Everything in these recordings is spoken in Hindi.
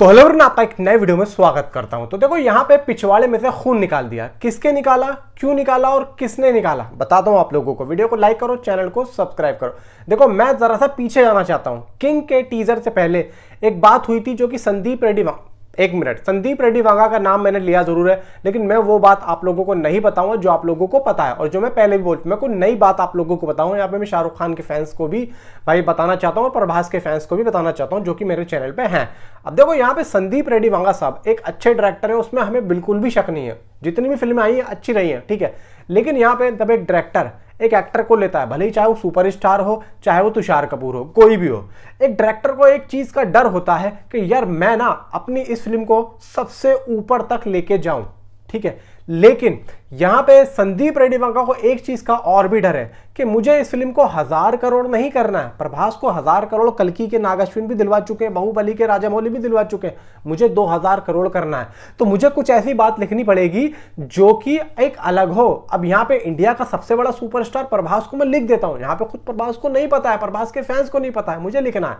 तो हेलो एवरीवन, आपका एक नए वीडियो में स्वागत करता हूं। तो देखो यहाँ पे पिछवाड़े में से खून निकाल दिया। किसके निकाला, क्यों निकाला और किसने निकाला, बताता हूं आप लोगों को। वीडियो को लाइक करो, चैनल को सब्सक्राइब करो। देखो मैं जरा सा पीछे जाना चाहता हूं। किंग के टीजर से पहले एक बात हुई थी जो कि संदीप रेड्डी, एक मिनट, संदीप रेड्डी वाघा का नाम मैंने लिया जरूर है, लेकिन मैं वो बात आप लोगों को नहीं बताऊंगा जो आप लोगों को पता है और जो मैं पहले भी बोलता हूं। मैं कोई नई बात आप लोगों को बताऊं। यहाँ पे मैं शाहरुख खान के फैंस को भी भाई बताना चाहता हूं और प्रभास के फैंस को भी बताना चाहता हूं जो कि मेरे चैनल पे हैं। अब देखो यहाँ पे संदीप रेड्डी वाघा साहब एक अच्छे डायरेक्टर है, उसमें हमें बिल्कुल भी शक नहीं है। जितनी भी फिल्में आई है अच्छी रही हैं, ठीक है। लेकिन यहाँ पे जब एक डायरेक्टर एक एक्टर को लेता है, भले ही चाहे वो सुपरस्टार हो, चाहे वो तुषार कपूर हो, कोई भी हो, एक डायरेक्टर को एक चीज का डर होता है कि यार मैं ना अपनी इस फिल्म को सबसे ऊपर तक लेके जाऊं, ठीक है। लेकिन यहां पे संदीप रेड्डी वाघा को एक चीज का और भी डर है कि मुझे इस फिल्म को 1000 करोड़ नहीं करना है। प्रभास को 1000 करोड़ कल्कि के नागाश्विन भी दिलवा चुके हैं, बाहुबली के राजामौली भी दिलवा चुके हैं। मुझे 2000 करोड़ करना है, तो मुझे कुछ ऐसी बात लिखनी पड़ेगी जो कि एक अलग हो। अब यहाँ पे इंडिया का सबसे बड़ा सुपरस्टार प्रभास को मैं लिख देता हूं। यहाँ पे खुद प्रभास को नहीं पता है, प्रभास के फैंस को नहीं पता है, मुझे लिखना है।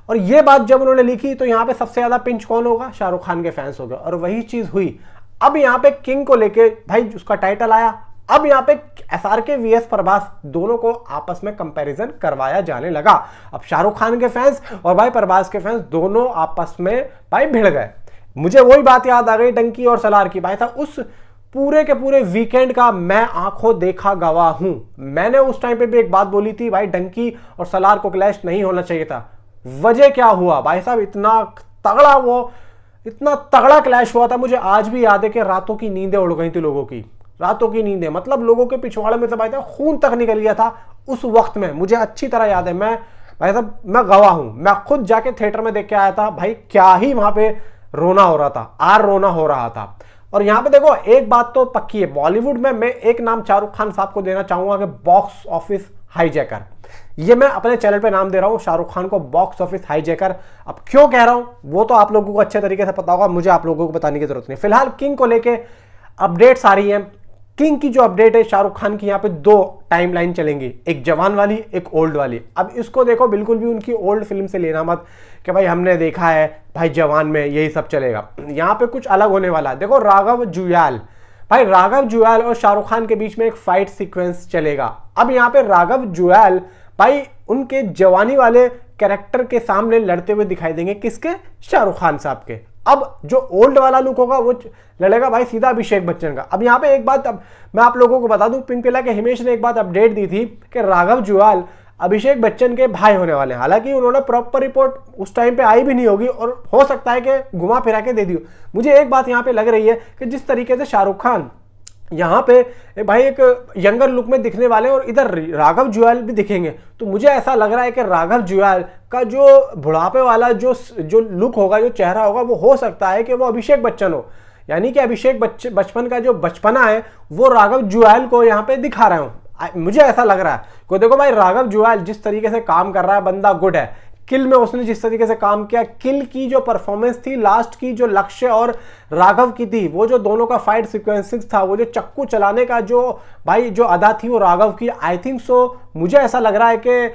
और ये बात जब उन्होंने लिखी तो यहाँ पे सबसे ज्यादा पिंच कौन होगा? शाहरुख खान के फैंस हो गए। और वही चीज हुई। अब यहाँ पे किंग को लेके भाई उसका टाइटल आया। अब यहाँ पे SRK vs प्रभास दोनों को आपस में कंपैरिजन करवाया जाने लगा। अब शाहरुख खान के फैंस और भाई प्रभास के फैंस दोनों आपस में भाई भिड़ गए। मुझे वही बात याद आ गई डंकी और सलार की। भाई था उस पूरे के पूरे वीकेंड का मैं आंखों देखा गवाह हूं। मैंने उस टाइम पे भी एक बात बोली थी, भाई डंकी और सलार को क्लैश नहीं होना चाहिए था। वजह क्या हुआ भाई साहब? इतना तगड़ा क्लैश हुआ था। मुझे आज भी याद है कि रातों की नींदें उड़ गई थी लोगों की। रातों की नींदें मतलब लोगों के पिछवाड़े में से भाई साहब खून तक निकल गया था उस वक्त में। मुझे अच्छी तरह याद है। मैं भाई साहब मैं गवाह हूं। मैं खुद जाके थिएटर में देख के आया था। भाई क्या ही वहां पे रोना हो रहा था, रोना हो रहा था। और यहां पे देखो एक बात तो पक्की है, बॉलीवुड में मैं एक नाम शाहरुख खान साहब को देना चाहूंगा कि बॉक्स ऑफिस हाईजैकर। ये मैं अपने चैनल पे नाम दे रहा हूं, शाहरुख खान को बॉक्स ऑफिस हाईजैकर। अब क्यों कह रहा हूं वो तो आप लोगों को अच्छे तरीके से पता होगा, मुझे आप लोगों को बताने की जरूरत नहीं। फिलहाल किंग को लेके अपडेट्स आ रही हैं। किंग की जो अपडेट है, शाहरुख खान की यहाँ पे 2 टाइमलाइन चलेंगी, एक जवान वाली, एक ओल्ड वाली। अब इसको देखो बिल्कुल भी उनकी ओल्ड फिल्म से लेना मत कि भाई हमने देखा है भाई जवान में यही सब चलेगा। यहाँ पे कुछ अलग होने वाला है। देखो राघव जुयाल, भाई राघव जुयाल और शाहरुख खान के बीच में एक फाइट सीक्वेंस चलेगा। अब यहाँ पे राघव जुयाल भाई उनके जवानी वाले कैरेक्टर के सामने लड़ते हुए दिखाई देंगे। किसके? शाहरुख खान साहब के। अब जो ओल्ड वाला लुक होगा वो लड़ेगा भाई सीधा अभिषेक बच्चन का। अब यहाँ पे एक बात अब मैं आप लोगों को बता दूं, पिंक पिला के हिमेश ने एक बात अपडेट दी थी कि राघव जुयाल अभिषेक बच्चन के भाई होने वाले हैं। हालांकि उन्होंने प्रॉपर रिपोर्ट उस टाइम पे आई भी नहीं होगी और हो सकता है कि घुमा फिरा के दे दी हो। मुझे एक बात यहाँ पे लग रही है कि जिस तरीके से शाहरुख खान यहाँ पे भाई एक यंगर लुक में दिखने वाले और इधर राघव जुयाल भी दिखेंगे, तो मुझे ऐसा लग रहा है कि राघव जुयाल का जो बुढ़ापे वाला जो लुक होगा, जो चेहरा होगा, वो हो सकता है कि वो अभिषेक बच्चन हो। यानी कि अभिषेक बचपन का जो बचपना है वो राघव जुयाल को यहाँ पे दिखा रहे हो। मुझे ऐसा लग रहा है कि देखो भाई राघव जुयाल जिस तरीके से काम कर रहा है, बंदा गुड है। किल में उसने जिस तरीके से काम किया, किल की जो परफॉर्मेंस थी लास्ट की, जो लक्ष्य और राघव की थी, वो जो दोनों का फाइट सीक्वेंसेस था, वो जो चक्कू चलाने का जो भाई जो अदा थी वो राघव की। आई थिंक सो मुझे ऐसा लग रहा है कि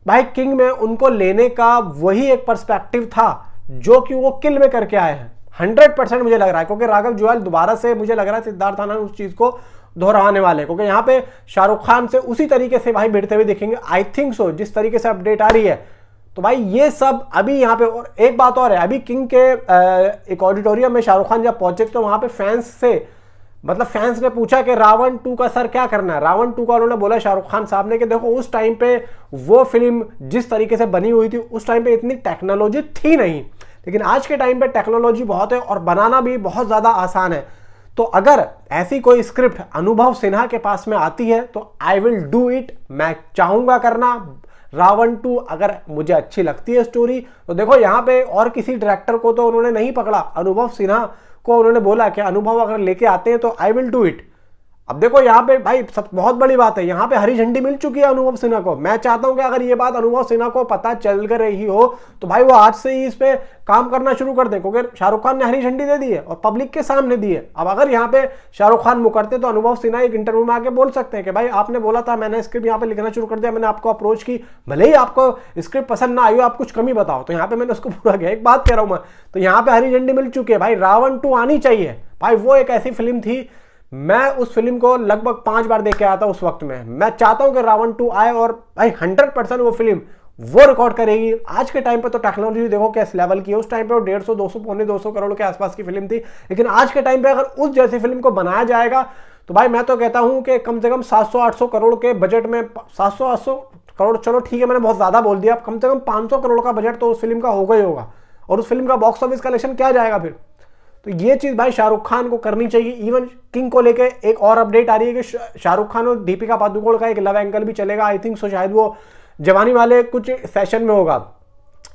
भाई किंग में उनको लेने का वही एक पर्सपेक्टिव था जो कि वो किल में करके आए हैं। 100% मुझे लग रहा है, क्योंकि राघव जुयाल दोबारा से मुझे लग रहा है सिद्धार्थ आनंद उस चीज को दोहराने वाले, क्योंकि यहाँ पे शाहरुख खान से उसी तरीके से भाई भिड़ते हुए दिखेंगे। आई थिंक सो जिस तरीके से अपडेट आ रही है। तो भाई ये सब अभी यहाँ पे, और एक बात और है, अभी किंग के एक ऑडिटोरियम में शाहरुख खान जब पहुंचे तो वहां पे फैंस ने पूछा कि रावण 2 का सर क्या करना है। रावण 2 का उन्होंने बोला शाहरुख खान साहब ने कि देखो उस टाइम पे वो फिल्म जिस तरीके से बनी हुई थी उस टाइम पे इतनी टेक्नोलॉजी थी नहीं, लेकिन आज के टाइम पे टेक्नोलॉजी बहुत है और बनाना भी बहुत ज्यादा आसान है। तो अगर ऐसी कोई स्क्रिप्ट अनुभव सिन्हा के पास में आती है तो आई विल डू इट। मैं चाहूंगा करना रावण 2। अगर मुझे अच्छी लगती है स्टोरी तो देखो यहाँ पे और किसी डायरेक्टर को तो उन्होंने नहीं पकड़ा, अनुभव सिन्हा को उन्होंने बोला कि अनुभव अगर लेके आते हैं तो आई विल डू इट। अब देखो यहाँ पे भाई सब बहुत बड़ी बात है, यहाँ पे हरी झंडी मिल चुकी है अनुभव सिन्हा को। मैं चाहता हूं कि अगर ये बात अनुभव सिन्हा को पता चल कर रही हो तो भाई वो आज से ही इस पे काम करना शुरू कर दें, क्योंकि शाहरुख खान ने हरी झंडी दे दी है और पब्लिक के सामने दी है। अब अगर यहाँ पे शाहरुख खान मुकरते तो अनुभव सिन्हा एक इंटरव्यू में आके बोल सकते हैं कि भाई आपने बोला था, मैंने स्क्रिप्ट यहाँ पे लिखना शुरू कर दिया, मैंने आपको अप्रोच की, भले ही आपको स्क्रिप्ट पसंद ना आई हो, आप कुछ कमी बताओ। तो यहाँ पे मैंने उसको पूरा किया। एक बात कह रहा हूं मैं, तो यहाँ पे हरी झंडी मिल चुकी है भाई, रावण 2 आनी चाहिए भाई। वो एक ऐसी फिल्म थी, मैं उस फिल्म को लगभग 5 बार देख के आया था उस वक्त में। मैं चाहता हूं कि रावण 2 आए और भाई 100% वो फिल्म वो रिकॉर्ड करेगी। आज के टाइम पे तो टेक्नोलॉजी देखो किस लेवल की है, उस टाइम पे वो 150, 200, पौने 200 करोड़ के आसपास की फिल्म थी, लेकिन आज के टाइम पे अगर उस जैसी फिल्म को बनाया जाएगा तो भाई मैं तो कहता हूं कि कम से कम 700-800 करोड़ के बजट में, 700-800 करोड़ चलो ठीक है मैंने बहुत ज्यादा बोल दिया, कम से कम 500 करोड़ का बजट तो उस फिल्म का होगा ही होगा। और उस फिल्म का बॉक्स ऑफिस कलेक्शन क्या जाएगा फिर। तो ये चीज भाई शाहरुख खान को करनी चाहिए। इवन किंग को लेके एक और अपडेट आ रही है कि शाहरुख खान और दीपिका पादुकोण का एक लव एंगल भी चलेगा। आई थिंक सो शायद वो जवानी वाले कुछ सेशन में होगा,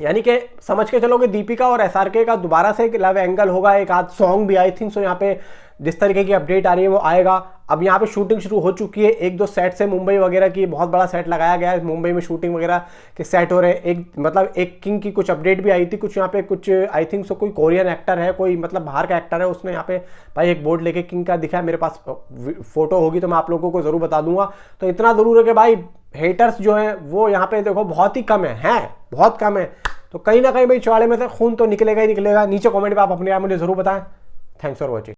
यानी कि समझ के चलो कि दीपिका और एसआरके का दोबारा से एक लव एंगल होगा, एक आध सॉन्ग भी आई थिंक सो यहाँ पे जिस तरीके की अपडेट आ रही है वो आएगा। अब यहाँ पे शूटिंग शुरू हो चुकी है, 1-2 सेट से मुंबई वगैरह की बहुत बड़ा सेट लगाया गया है, मुंबई में शूटिंग वगैरह के सेट हो रहे हैं। एक मतलब एक किंग की कुछ अपडेट भी आई थी, कुछ यहाँ पे कुछ आई थिंक सो कोई कोरियन एक्टर है, कोई मतलब बाहर का एक्टर है, उसने यहाँ पे भाई एक बोर्ड लेके किंग का दिखा है। मेरे पास फोटो होगी तो मैं आप लोगों को जरूर बता दूंगा। तो इतना जरूर है कि भाई हेटर्स जो है वो यहाँ पे देखो बहुत ही कम है बहुत कम है। तो कहीं ना कहीं भाई चौड़े में से खून तो निकलेगा ही निकलेगा। नीचे कमेंट में आप अपने आप मुझे जरूर बताएं। Thanks for watching.